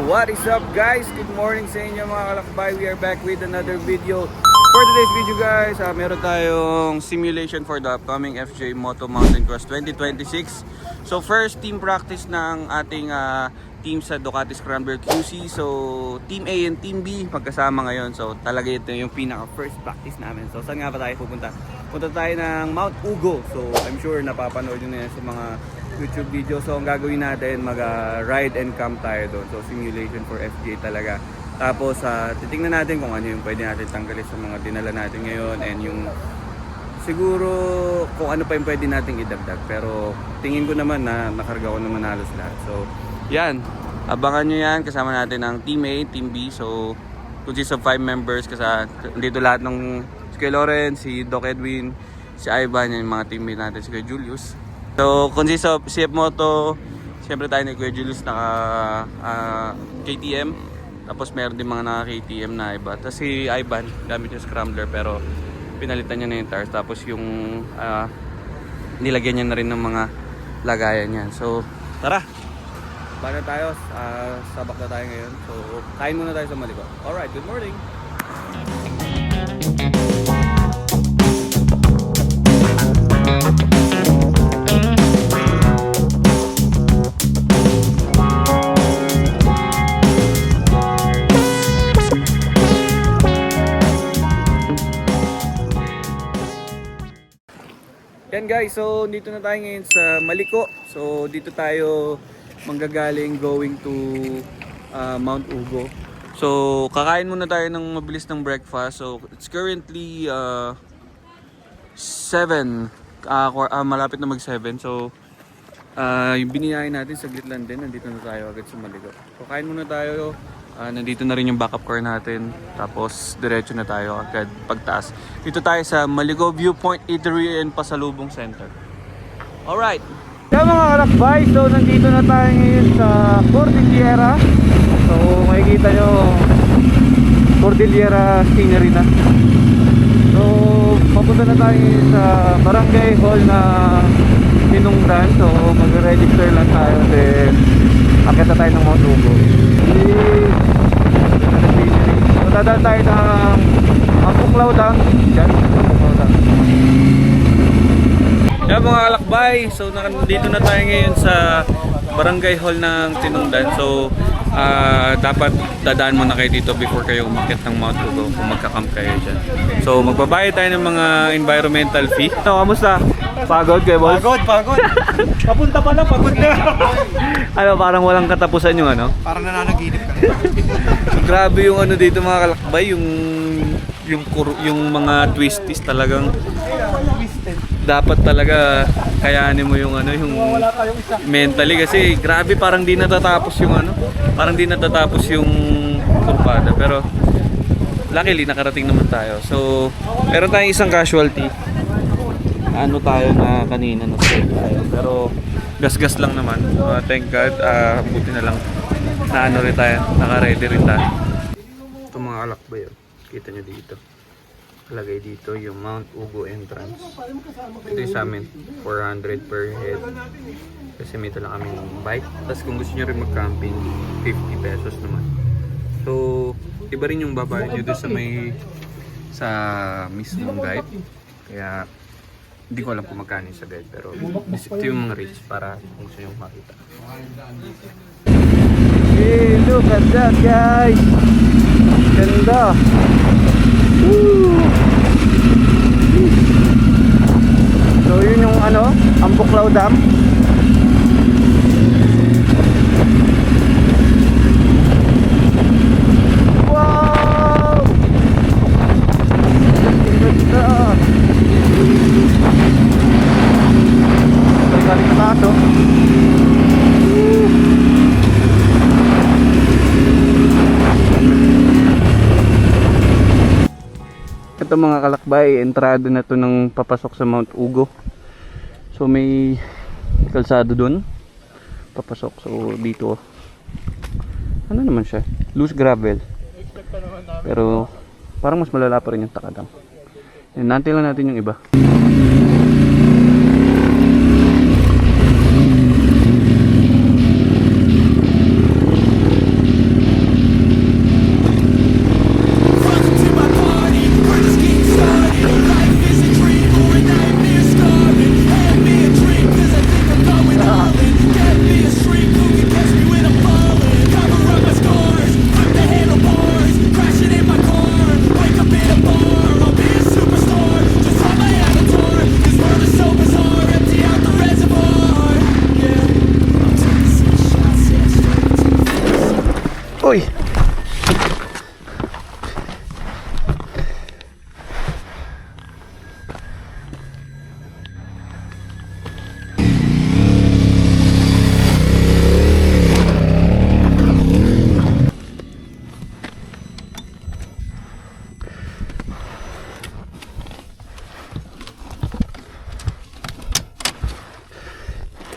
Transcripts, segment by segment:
What is up guys? Good morning sa inyo mga kalakbay. We are back with another video. For today's video guys, meron tayong simulation for the upcoming FJ Moto Mountain Cross 2026. So first team practice ng ating team sa Ducati Scrambler QC. So Team A and Team B magkasama ngayon. So talaga ito yung pinaka first practice namin. So saan nga ba tayo pupunta? Punta tayo ng Mount Ugo. So I'm sure napapanood nyo na yan sa mga YouTube video. So ang gagawin natin, mag-ride and camp tayo doon. So simulation for FJ talaga. Tapos titingnan natin kung ano yung pwede natin tanggalin sa mga dinala natin ngayon, and yung siguro kung ano pa yung pwede nating idagdag. Pero tingin ko naman na nakarga ko naman halos lahat. So yan, abangan nyo yan. Kasama natin ang Team A, Team B. So consists of 5 members. Kasi dito lahat ng si Kuya Lawrence, si Doc Edwin, si Ivan, yung mga teammate natin, si Kuya Julius. So, consists of CF Moto, siyempre tayo ni Kuya Julius naka KTM. Tapos meron din mga naka KTM na iba. Tapos si Ivan, gamit yung Scrambler pero pinalitan niya na yung tires. Tapos yung nilagyan niya na rin ng mga lagayan niya. So, tara! Bago tayo, sabak na tayo ngayon. So, kain muna tayo sa Maligo. Alright, good morning! Yan guys, so dito na tayo ngayon sa Maliko. So dito tayo manggagaling going to Mount Ugo. So kakain muna tayo ng mabilis ng breakfast. So it's currently 7, malapit na mag 7. So yung biniyahin natin saglit lang din, nandito na tayo agad sa Maliko. So kain muna tayo. Nandito na rin yung backup car natin. Tapos diretso na tayo agad pagtaas. Dito tayo sa Maligo Viewpoint Eatery and Pasalubong Center. Alright! Kaya mga kalakbay, so nandito na tayo ngayon sa Cordillera. So makikita nyo Cordillera scenery na. So papunta na tayo ngayon sa Barangay Hall na Pinungdan. So mag-register lang tayo, then akit na tayo ng Mount Ugo. So dadaan tayo ng Ampuklaw Dam. Diyan, Ampuklaw Dam. Yan mga kalakbay, so dito na tayo ngayon sa Barangay Hall ng Tinungdan. So dapat dadaan muna kayo dito before kayo umakyat ng Mount Ugo kung magka-camp kayo dyan. So magbabayad tayo ng mga environmental fee. So kamusta? Pagod kayo boss? Pagod. Papunta pa lang, pagod na. Ano, parang walang katapusan yung ano? Parang nananaginip ka. So, grabe yung ano dito mga kalakbay, yung mga twisties talagang dapat talaga kayanin mo yung ano, yung mentally, kasi grabe, parang di natatapos yung ano, parang di natatapos yung kurpada. Pero luckily nakarating naman tayo. So meron tayong isang casualty. Ano tayo na kanina na tayo, pero gas-gas lang naman. Thank God, buti na lang na ano rin tayo, naka-ready rin tayo. Ito mga kalakbay, kita nyo dito, lagay dito yung Mount Ugo entrance. Ito yung sa amin, 400 per head kasi may ito lang kaming bike. Tapos kung gusto nyo rin mag-camping, 50 pesos naman. So iba rin yung babayad nyo doon sa mismong guide. Kaya hindi ko alam kung magkano sa guide, pero ito yung mga rates para kung gusto nyo makita. Hey, look at that guys! Ganda! Woo! So yun yung ano, Ampuklaw Dam. Wow! Ganda! Galing na tato. Ito mga kalakbay, entrada na to ng papasok sa Mount Ugo. So may kalsado dun papasok. So dito ano naman siya, loose gravel, pero parang mas malala pa rin yung takadang. Nantay lang natin yung iba.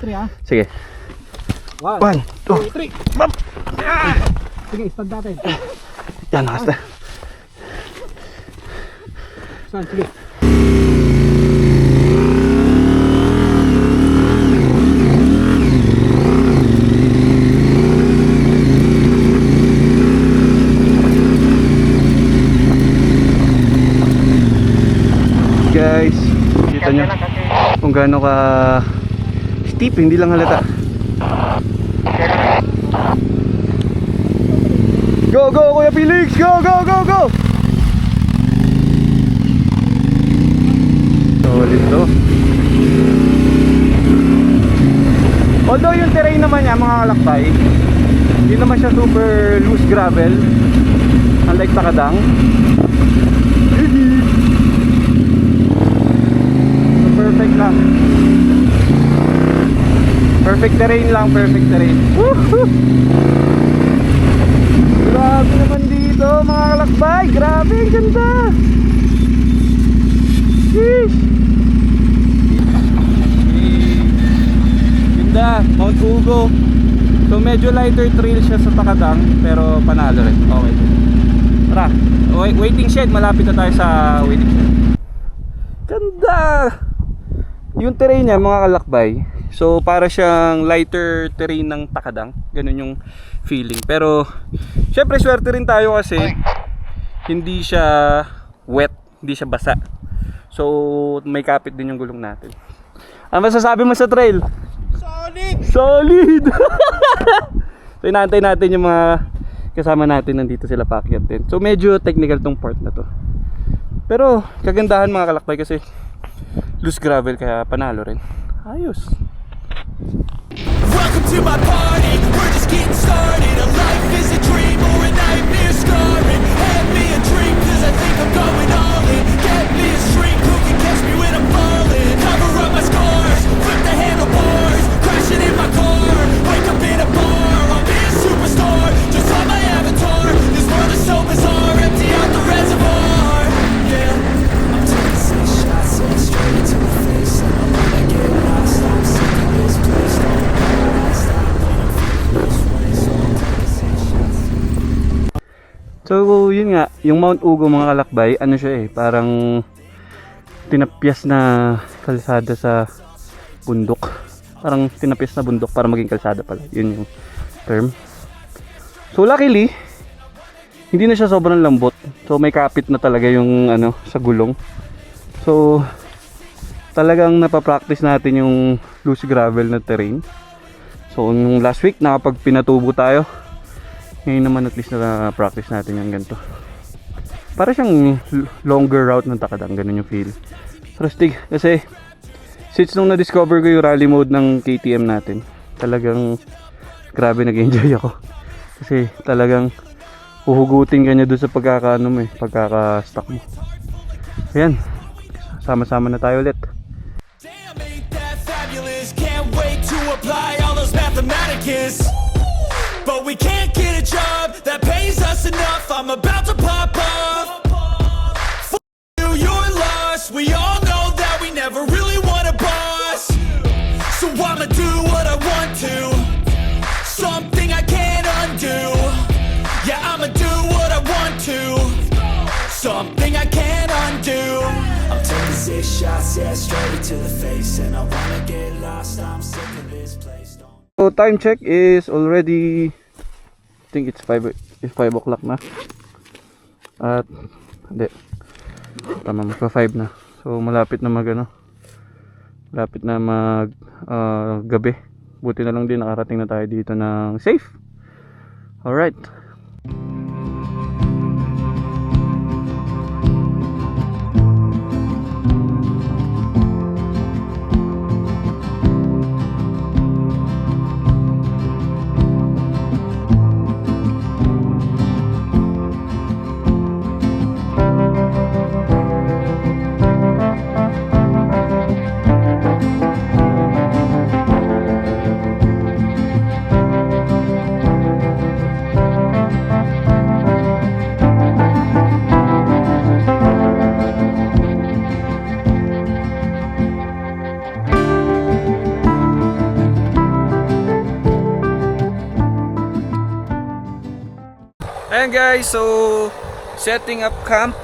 3 ha. Sige. 1, 2, 3. Bam! Sige, stand natin. Yan, nakasta. Saan? Sige. Guys, kita nyo kung gaano ka steep, hindi lang halata. Go, go, Kuya Felix! Go, go, go, go! Solid to. Although yung terrain naman niya, mga kalakbay, hindi naman siya super loose gravel, unlike Takadang. So perfect lang. Perfect terrain lang, perfect terrain. Woohoo! Grabe naman dito mga kalakbay. Grabe, ang ganda. Sheesh. Ganda, Mount Ugo. So medyo lighter trail siya sa Takadang, pero panalo rin. Okay. Tara, waiting shed. Malapit na tayo sa waiting shed. Ganda. Yung terrain niya mga kalakbay, so para siyang lighter terrain ng Takadang. Ganun yung feeling. Pero syempre swerte rin tayo kasi hindi siya wet, hindi siya basa. So may kapit din yung gulong natin. Ano masasabi mo sa trail? Solid! Solid! So inaantay natin yung mga kasama natin, nandito sila paakyat din. So medyo technical tong part na to. Pero kagandahan mga kalakbay kasi loose gravel, kaya panalo rin. Ayos. Welcome to my party, we're just getting started. A life is a dream or a nightmare scarring. Hand me a drink cause I think I'm going all in. Get me a shrink who can catch me when I'm falling. Cover up my scars, flip the handlebars. Crashing in my car, wake up in a bar. I'll be a superstar, just on my avatar. This world is so bizarre, empty out the reservoir. Yeah, I'm taking 6 shots, yeah, straight into the face. And I wanna get lost, I'm sick of this place. So yun nga, yung Mount Ugo mga kalakbay, ano siya parang tinapyas na kalsada sa bundok. Parang tinapyas na bundok para maging kalsada pala. Yun yung term. So luckily, hindi na siya sobrang lambot. So may kapit na talaga yung ano sa gulong. So talagang napapractice natin yung loose gravel na terrain. So nung last week nakapag pinatubo tayo. Ngayon naman at least na-practice natin yung ganito. Para siyang longer route ng Takadang, ganun yung feel. Trustig, kasi since nung na-discover ko yung rally mode ng KTM natin, talagang grabe nag-enjoy ako. Kasi talagang uhugutin ka niya doon sa pagkaka-stuck mo. Ayan, sama-sama na tayo ulit. Damn, ain't that fabulous? Can't wait to apply all those mathematicus. But we can't get a job that pays us enough. I'm about to pop off. F you, you're lost. We all know that we never really want a boss. So I'ma do what I want to. Something I can't undo. Yeah, I'ma do what I want to. Something I can't undo. I'm taking 6 shots, yeah, straight to the face. And I wanna get lost, I'm sick of this place. So time check is already, I think it's 5 o'clock na. At hindi, tama, magpa 5 na. So malapit na malapit na mag gabi. Buti na lang din nakarating na tayo dito ng safe. Alright. Ayan guys, so setting up camp.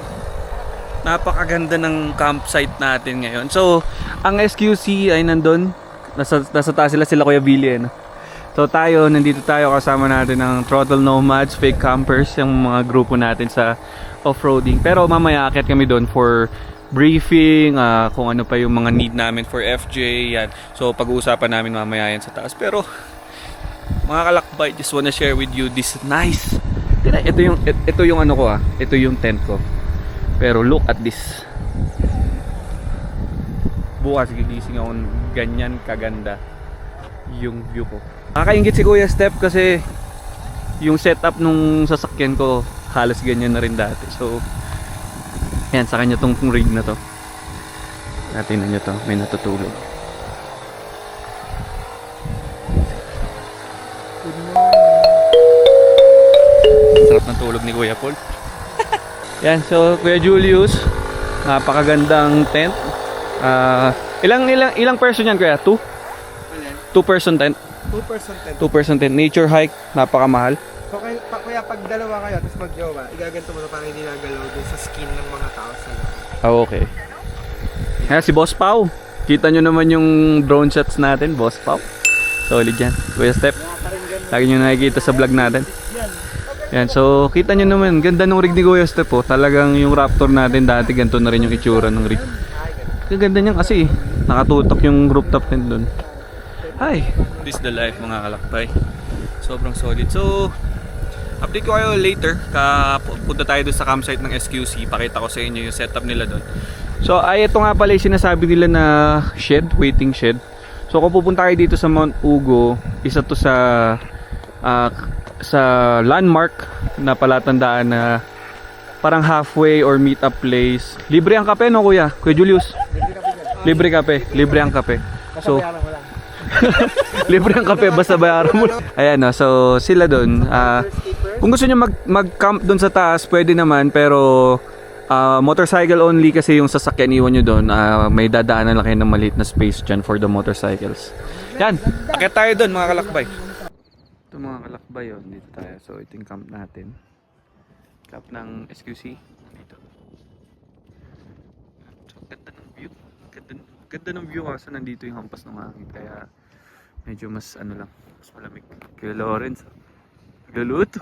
Napakaganda ng campsite natin ngayon. So, ang SQC ay nandun. Nasa taas sila Kuya Billy. No? So nandito tayo kasama natin ng Throttle Nomads, Fake Campers, yung mga grupo natin sa off-roading. Pero mamaya akit kami doon for briefing, kung ano pa yung mga need namin for FJ. Yan. So pag-uusapan namin mamaya yan sa taas. Pero mga kalakbay, just wanna share with you this nice. Ito yung ano ko Ito yung tent ko. Pero look at this. Bukas gigising ako ganyan kaganda yung view ko. Nakakaingit si Kuya Step kasi yung setup nung sasakyan ko halos ganyan na rin dati. So yan, sa kanya tong rig na to. Tingnan nyo to, may natutulog. Sarap ng tulog ni Kuya Paul. Yan, so Kuya Julius, napakagandang tent. Ilang person yan, Kuya? 2? 2-person tent. 2% 2-person tent. Nature hike, napakamahal. So kaya pag dalawa kayo, tapos mag-jowa, igaganto mo na parang hindi nagalaw dun sa skin ng mga tao sa loob. Okay. Kaya si Boss Pau. Kita nyo naman yung drone shots natin, Boss Pau. Solid yan. Kuya Step. Lagi nyo nakikita sa vlog natin. Yan, so kita nyo naman, ganda ng rig ni Kuya Step oh. Talagang yung Raptor natin dati, ganito na rin yung itsura ng rig. Ganda niyan kasi nakatutok yung rooftop tent dun. Hi! This is the life mga kalakbay. Sobrang solid. So, update ko kayo later. Punta tayo doon sa campsite ng SQC. Pakita ko sa inyo yung setup nila doon. So, ito nga pala yung sinasabi nila na shed, waiting shed. So, kung pupunta kayo dito sa Mount Ugo, isa to sa landmark na palatandaan na parang halfway or meet up place. Libre ang kape, no Kuya? Kuya Julius? Libre kape. Libre ang kape. So, libre ang kape basta bayaran mo. Ayan no, so sila doon. Kung gusto niyo mag-camp doon sa taas, pwede naman, pero motorcycle only kasi yung sasakyan iwan niyo doon. May dadaanan lang kayo ng maliit na space dyan for the motorcycles. Yan, akit tayo doon mga kalakbay. Ito mga kalakbay yun, dito tayo. So ito yung camp natin. Camp ng SQC. Dito. So ganda ng view. Ganda ng view kasi nandito yung hampas ng hangin. Kaya medyo mas lang, mas malamig. Kaya Lawrence, nagluluto.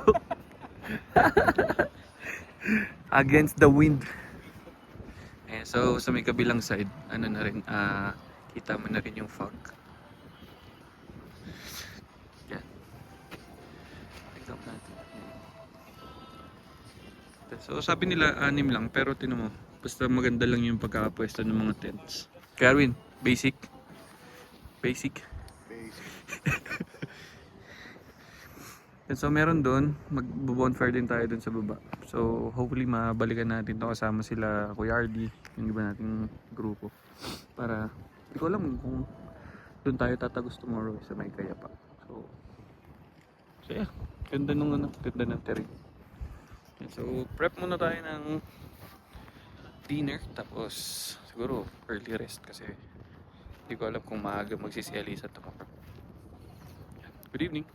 Against the wind. So sa may kabilang side, na rin, kita mo na rin yung fog. Yan. Tignan natin. So sabi nila 6 lang, pero tinan mo, basta maganda lang yung pagkakapwesto ng mga tents. Carwin, basic. So meron doon, mag-bonfire din tayo doon sa baba. So hopefully mabalikan natin to kasama sila Kuya RD, yung iba nating grupo. Para, hindi ko alam kung doon tayo tatagos tomorrow sa may kaya pa. So yeah, ganda ng terrain. So prep muna tayo ng dinner, tapos siguro early rest kasi hindi ko alam kung maaga magsisialisa tomorrow. Good evening.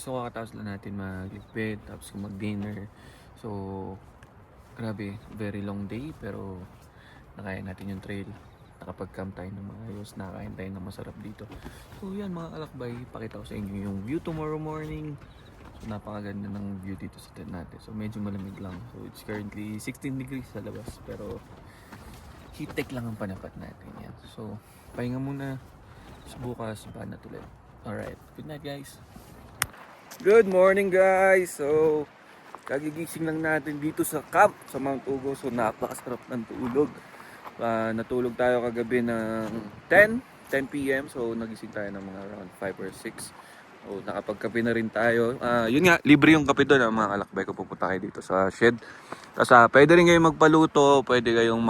So kakatapos lang natin mag-bed, tapos mag-dinner. So grabe, very long day, pero nakaya natin yung trail. Nakapag-camp tayo ng mga ayos, nakakain tayo ng masarap dito. So yan mga kalakbay, pakita ko sa inyo yung view tomorrow morning. So napakaganda ng view dito sa tent natin. So medyo malamig lang. So it's currently 16 degrees sa labas, pero heat tech lang ang panapat natin yan. So pahinga muna, bukas banat ulit. Alright, good night guys. Good morning guys! So, kagigising lang natin dito sa camp sa Mount Ugo. So, napakasarap ng tulog. Natulog tayo kagabi ng 10 PM. So, nagising tayo ng mga around 5 or 6. So, nakapagkape na rin tayo. Yun nga, libre yung kape doon mga kalakbay kung pupunta kayo dito sa shed. Tapos, pwede rin kayong magpaluto, pwede kayong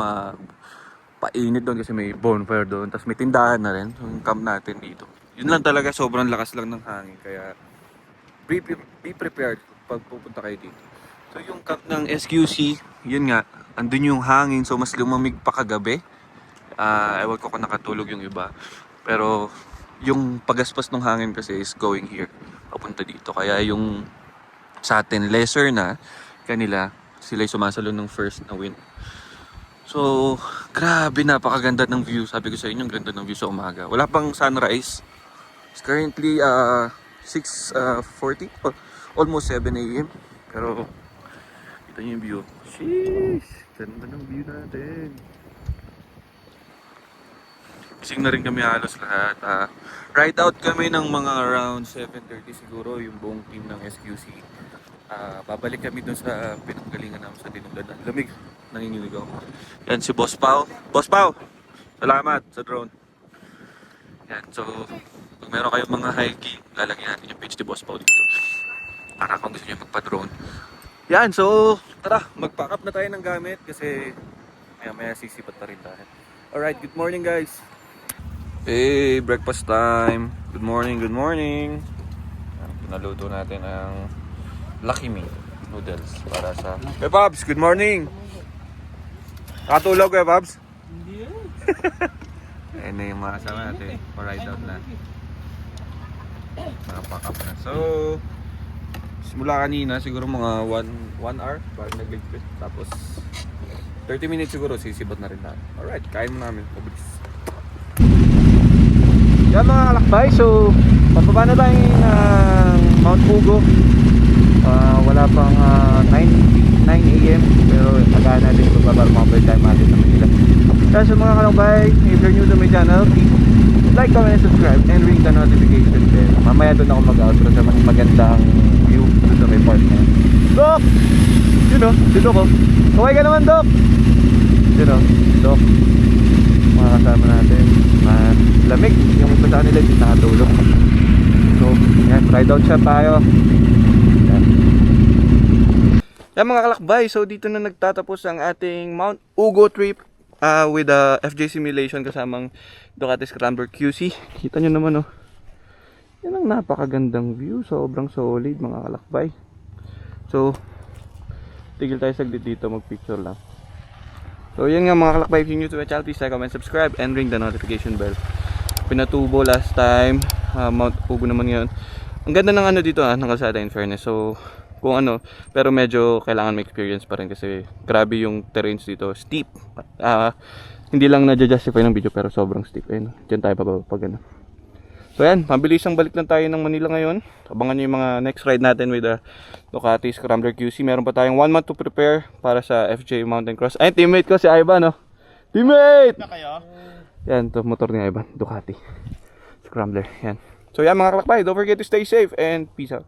painit doon kasi may bonfire doon. Tapos, may tindahan na rin. So, yung camp natin dito. Yun lang talaga, sobrang lakas lang ng hangin. Kaya, be prepared pag pupunta kayo dito. So yung camp ng SQC, yun nga, andun yung hangin, so mas lumamig pa kagabi. Ewan ko kung nakatulog yung iba. Pero yung pagaspas ng hangin kasi is going here, papunta dito. Kaya yung sa atin, lesser na kanila, sila'y sumasalo ng first na wind. So, grabe, napakaganda ng view. Sabi ko sa inyo, ang ganda ng view sa umaga. Wala pang sunrise. It's currently 6:40, almost 7 a.m. Pero, kita niyo yung view. Sheesh! Ganda ng view natin. Gising na rin kami halos lahat. Ride out kami ng mga around 7:30 siguro, yung buong team ng SQC. Babalik kami dun sa pinanggalingan namin sa Dinuladan. Lamig, nanginginig ako. Yan si Boss Pao. Boss Pao! Salamat sa drone. Yan, so kung meron kayong mga hiking, lalagyan natin yung page ni Boss Pao dito. Para kung gusto nyo magpa-drone. Yan, so tara, mag-pack up na tayo ng gamit kasi maya sisipat na rin tayo. Alright, good morning guys. Hey, breakfast time. Good morning, good morning. Pinaluto natin ang Lucky Me noodles para sa... Hey Babs, good morning! Katulog eh Babs? Hindi yan. Ayan na yung mga kasama natin. Pa-ride out na. Nakapack up na. So, simula kanina siguro mga 1 hour bago nagligpit. Tapos 30 minutes siguro sisibat na rin natin. Alright, kain mo namin. Mabilis. Yan mga kalakbay, so pababa na tayo ng Mount Pugo. Wala pang 9 a.m. pero tagaan natin kung bababa mga bird time natin sa Manila. Kaya sa mga kalakbay, if you're new to my channel, please like, comment, and subscribe and ring the notification bell. Mamaya doon ako mag-outro sa mas magandang view doon sa may park na yan. Doc! Yun o, si Doc o. Kaway ka naman Doc! Yun o, Doc. Mga kasama natin. Lamig, yung iba sa kanila hindi nakatulog. So, yan, ride out shot tayo. Yan mga kalakbay, so dito na nagtatapos ang ating Mount Ugo trip with the FJ simulation kasamang Ducati Scrambler QC. Kita nyo naman oh. Yan ang napakagandang view, sobrang solid mga kalakbay. So, tigil tayo saglit dito, mag-picture lang. So yan nga mga kalakbay, if you're new to my channel, please like, comment, subscribe and ring the notification bell. Pinatubo last time, Mount Ugo naman ngayon. Ang ganda ng ano dito ng kalsada in fairness. So kung ano, pero medyo kailangan may experience pa rin kasi grabe yung terrains dito, steep. Hindi lang na-justify ng video pero sobrang steep. Ayun, dyan tayo pababa pag ano. So yan, mabilisang balik lang tayo ng Manila ngayon. Abangan nyo yung mga next ride natin with the Ducati Scrambler QC. Meron pa tayong 1 month to prepare para sa FJ Mountain Cross. Ay, teammate ko si Ivan, no? Teammate! Na kayo? Yan, to motor ni Ivan, Ducati Scrambler. Yan. So yan mga kalakbay, don't forget to stay safe and peace out.